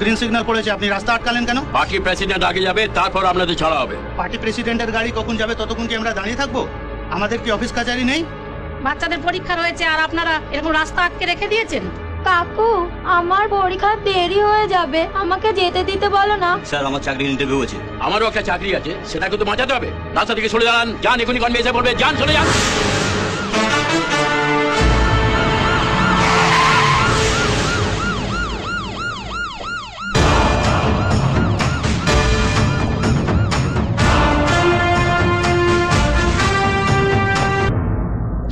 Green signal পড়েছে, আপনি রাস্তা আটকালেন কেন? পার্টি প্রেসিডেন্ট আগে যাবে, তারপর আপনাদের ছাড়া হবে। পার্টি প্রেসিডেন্টের গাড়ি কখন যাবে ততক্ষণ কি আমরা দাঁড়িয়ে থাকবো? আমাদের কি অফিস কাচারি নেই? বাচ্চাদের পরীক্ষা রয়েছে আর আপনারা এরকম রাস্তা আটকে রেখে দিয়েছেন। কাকু, আমার পরীক্ষা দেরি হয়ে যাবে, আমাকে যেতে দিতে বলো না। স্যার, আমার চাকরির ইন্টারভিউ আছে। আমারও একটা চাকরি আছে, সেটাকে তো বাঁচাতে হবে। রাস্তা থেকে সরে যান, যান, এখনই কনভে এসে পড়বে, যান, চলে যান।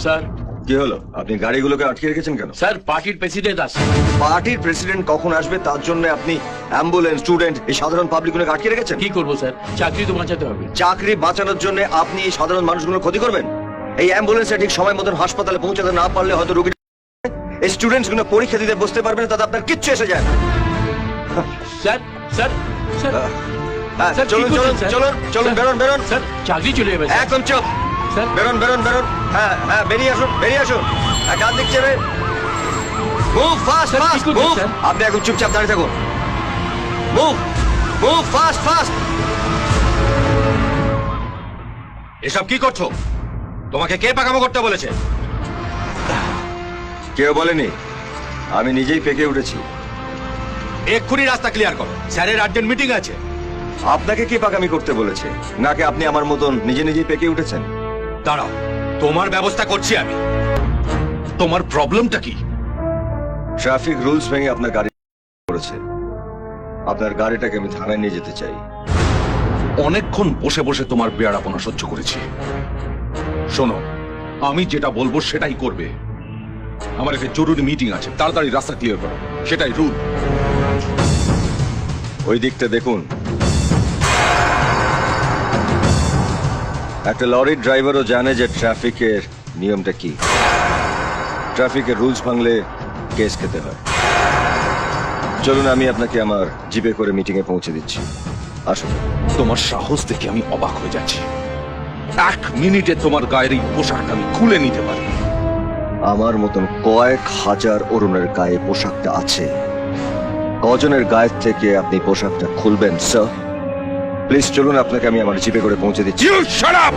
স্যার, কি হলো? আপনি গাড়িগুলোকে আটকে রেখেছেন কেন? স্যার, পার্টির প্রেসিডেন্ট আসছে। পার্টির প্রেসিডেন্ট কখন আসবে তার জন্য আপনি অ্যাম্বুলেন্স, স্টুডেন্ট, এই সাধারণ পাবলিকগুলোকে আটকে রেখেছেন? কি করবো স্যার, চাকরি তো বাঁচাতে হবে। চাকরি বাঁচানোর জন্য আপনি এই সাধারণ মানুষগুলোর ক্ষতি করবেন? এই অ্যাম্বুলেন্সে ঠিক সময় মতন হাসপাতালে পৌঁছাতে না পারলে হয়তো রোগী, এই স্টুডেন্টস গুলো পরীক্ষা দিতে বসতে পারবে না, তাতে আপনার কিচ্ছু এসে যায় না। স্যার, স্যার, স্যার, হ্যাঁ, স্যার, চলুন কি চলুন করছেন, স্যার? চলুন চলুন, বেরোন বেরোন, স্যার, চাকরি চলে যাবে স্যার। একদম চুপ, স্যার, বেরোন বেরোন বেরোন। হ্যাঁ হ্যাঁ, বেরিয়ে আসুন বেরিয়ে আসুন। ডান দিক চেপে মুভ ফাস্ট স্যার, কি ফাস্ট করছেন, মুভ। স্যার? আপনি এখন চুপচাপ দাঁড়িয়ে থাকুন। Move move fast fast. এসব কি করছো? তোমাকে কে পাকামো করতে বলেছে? কেউ বলেনি, আমি নিজেই পেকে উঠেছি। এক্ষুনি রাস্তা ক্লিয়ার করো, স্যারের আর্জেন্ট মিটিং আছে। আপনাকে কে পাকামি করতে বলেছে? নাকি আপনি আমার মতন নিজে নিজেই পেকে উঠেছেন? দাঁড়াও, তোমার ব্যবস্থা করছি আমি। তোমার প্রবলেমটা কি? ট্রাফিক রুলস ভেঙে আপনার গাড়ি করেছে। আপনার গাড়িটাকে আমি থানায় নিয়ে যেতে চাই। অনেকক্ষণ বসে বসে তোমার বেয়ারাপনা সহ্য করেছি। শোনো, আমি যেটা বলবো সেটাই করবে। আমার একটা জরুরি মিটিং আছে, তাড়াতাড়ি রাস্তা ক্লিয়ার করো, সেটাই রুল। ওই দিকটা দেখুন। একটা লরির ড্রাইভারও জানে যে ট্রাফিকের নিয়মটা কি। ট্রাফিকের রুলস ভাঙলে কেস খেতে হয়। চলুন, আমি আপনাকে আমার জিপে করে মিটিং এ পৌঁছে দিচ্ছি। আসুন। তোমার সাহস দেখে আমি অবাক হয়ে যাচ্ছি। 1 মিনিটে তোমার গায়ের এই পোশাকটা আমি খুলে নিতে পারি। আমার মতন কয়েক হাজার অরুণের গায়ে পোশাকটা আছে। কজনের গায়ের থেকে আপনি পোশাকটা খুলবেন স্যার? প্লিজ চলুন, আপনাকে আমি আমার জিপে করে পৌঁছে দিচ্ছি। You shut up!